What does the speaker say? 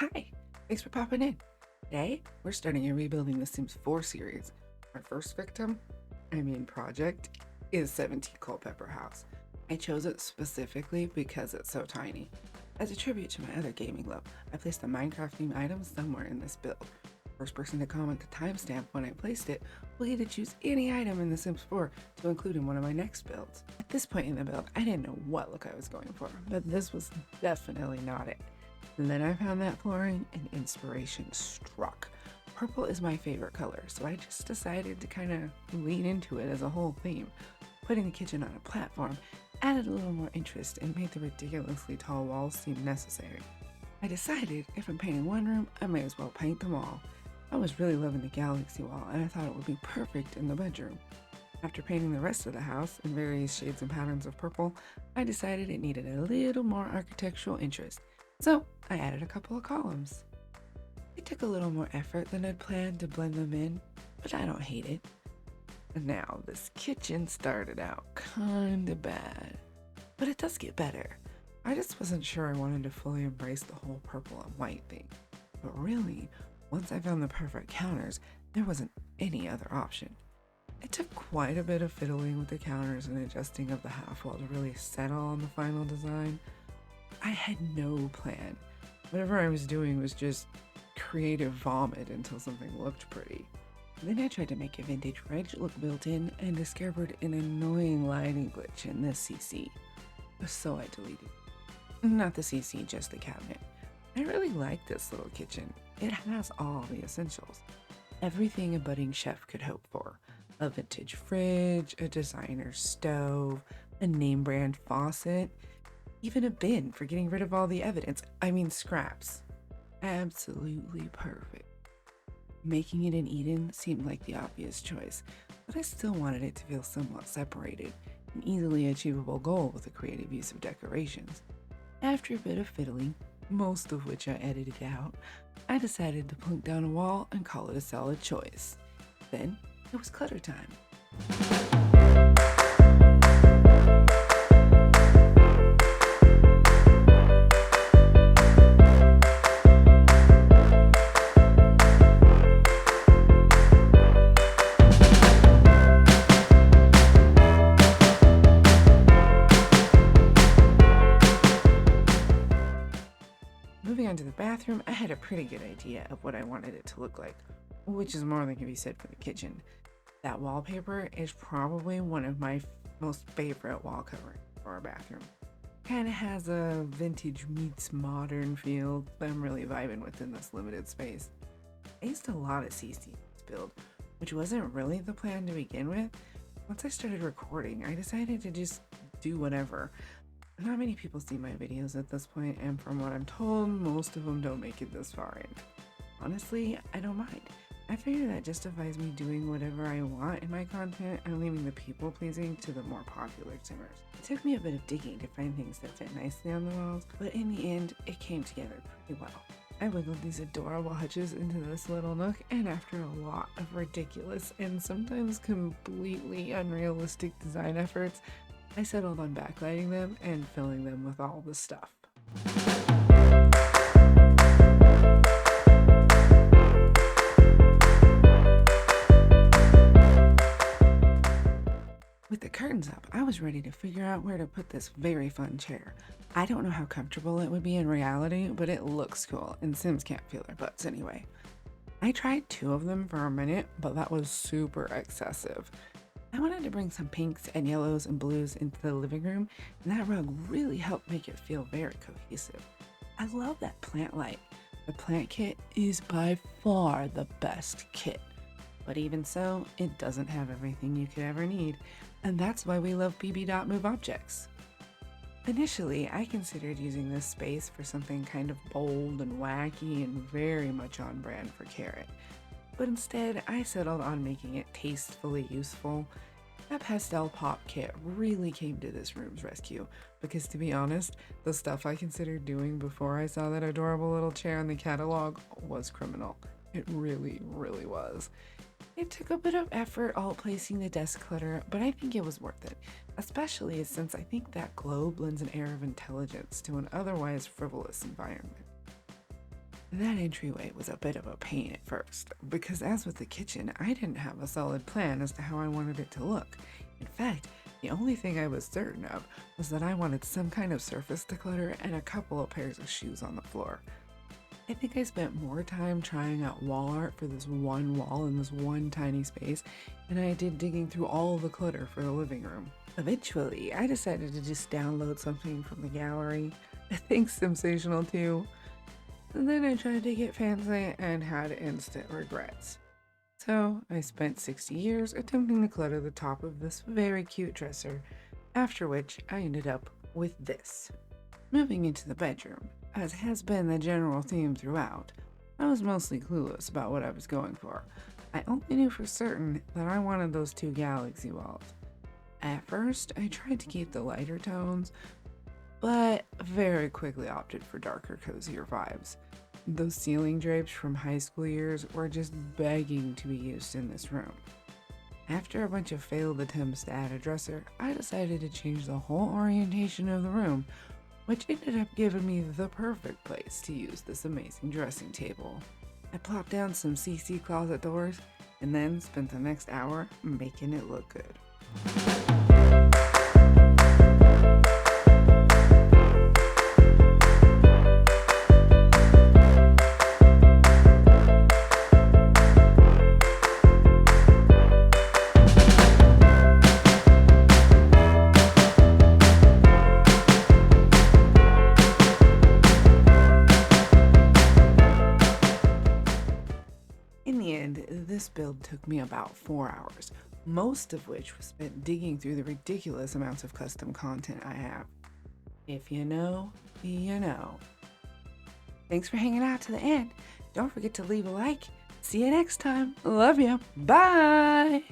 Hi, thanks for popping in. Today, we're starting a Rebuilding the Sims 4 series. Our first project, is 17 Culpepper House. I chose it specifically because it's so tiny. As a tribute to my other gaming love, I placed a Minecraft themed item somewhere in this build. First person to comment the timestamp when I placed it will get to choose any item in The Sims 4 to include in one of my next builds. At this point in the build, I didn't know what look I was going for, but this was definitely not it. And then I found that flooring and inspiration struck. Purple is my favorite color, so I just decided to kind of lean into it as a whole theme. Putting the kitchen on a platform added a little more interest and made the ridiculously tall walls seem necessary. I decided if I'm painting one room, I may as well paint them all. I was really loving the galaxy wall, and I thought it would be perfect in the bedroom. After painting the rest of the house in various shades and patterns of purple, I decided it needed a little more architectural interest, so I added a couple of columns. It took a little more effort than I'd planned to blend them in, but I don't hate it. Now, this kitchen started out kinda bad, but it does get better. I just wasn't sure I wanted to fully embrace the whole purple and white thing. But really, once I found the perfect counters, there wasn't any other option. It took quite a bit of fiddling with the counters and adjusting of the half wall to really settle on the final design. I had no plan. Whatever I was doing was just creative vomit until something looked pretty. Then I tried to make a vintage red look built in and discovered an annoying lighting glitch in this CC. So I deleted it. Not the CC, just the cabinet. I really like this little kitchen. It has all the essentials. Everything a budding chef could hope for. A vintage fridge, a designer stove, a name brand faucet, even a bin for getting rid of all the scraps. Absolutely perfect. Making it in Eden seemed like the obvious choice, but I still wanted it to feel somewhat separated, an easily achievable goal with the creative use of decorations. After a bit of fiddling, most of which I edited out, I decided to plunk down a wall and call it a solid choice. Then it was clutter time. Moving on to the bathroom, I had a pretty good idea of what I wanted it to look like, which is more than can be said for the kitchen. That wallpaper is probably one of my most favorite wall coverings for our bathroom. Kind of has a vintage meets modern feel that I'm really vibing with in this limited space. I used a lot of CC in this build, which wasn't really the plan to begin with. Once I started recording, I decided to just do whatever. Not many people see my videos at this point, and from what I'm told, most of them don't make it this far in. Honestly, I don't mind. I figure that justifies me doing whatever I want in my content and leaving the people pleasing to the more popular simmers. It took me a bit of digging to find things that fit nicely on the walls, but in the end, it came together pretty well. I wiggled these adorable hutches into this little nook, and after a lot of ridiculous and sometimes completely unrealistic design efforts, I settled on backlighting them and filling them with all the stuff. With the curtains up, I was ready to figure out where to put this very fun chair. I don't know how comfortable it would be in reality, but it looks cool, and Sims can't feel their butts anyway. I tried 2 of them for a minute, but that was super excessive. I wanted to bring some pinks and yellows and blues into the living room, and that rug really helped make it feel very cohesive. I love that plant light. The plant kit is by far the best kit. But even so, it doesn't have everything you could ever need, and that's why we love BB.move objects. Initially, I considered using this space for something kind of bold and wacky and very much on brand for Carrot. But instead, I settled on making it tastefully useful. That pastel pop kit really came to this room's rescue, because to be honest, the stuff I considered doing before I saw that adorable little chair in the catalog was criminal. It really, really was. It took a bit of effort all placing the desk clutter, but I think it was worth it, especially since I think that globe lends an air of intelligence to an otherwise frivolous environment. That entryway was a bit of a pain at first, because as with the kitchen, I didn't have a solid plan as to how I wanted it to look. In fact, the only thing I was certain of was that I wanted some kind of surface declutter and a couple of pairs of shoes on the floor. I think I spent more time trying out wall art for this one wall in this one tiny space than I did digging through all the clutter for the living room. Eventually, I decided to just download something from the gallery. I think sensational too. And then I tried to get fancy and had instant regrets. So I spent 60 years attempting to clutter the top of this very cute dresser, after which I ended up with this. Moving into the bedroom, as has been the general theme throughout, I was mostly clueless about what I was going for. I only knew for certain that I wanted those two galaxy walls. At first, I tried to keep the lighter tones, but very quickly opted for darker, cozier vibes. Those ceiling drapes from high school years were just begging to be used in this room. After a bunch of failed attempts to add a dresser, I decided to change the whole orientation of the room, which ended up giving me the perfect place to use this amazing dressing table. I plopped down some CC closet doors and then spent the next hour making it look good. In the end, this build took me about 4 hours, most of which was spent digging through the ridiculous amounts of custom content I have. If you know, you know. Thanks for hanging out to the end. Don't forget to leave a like. See you next time. Love you. Bye.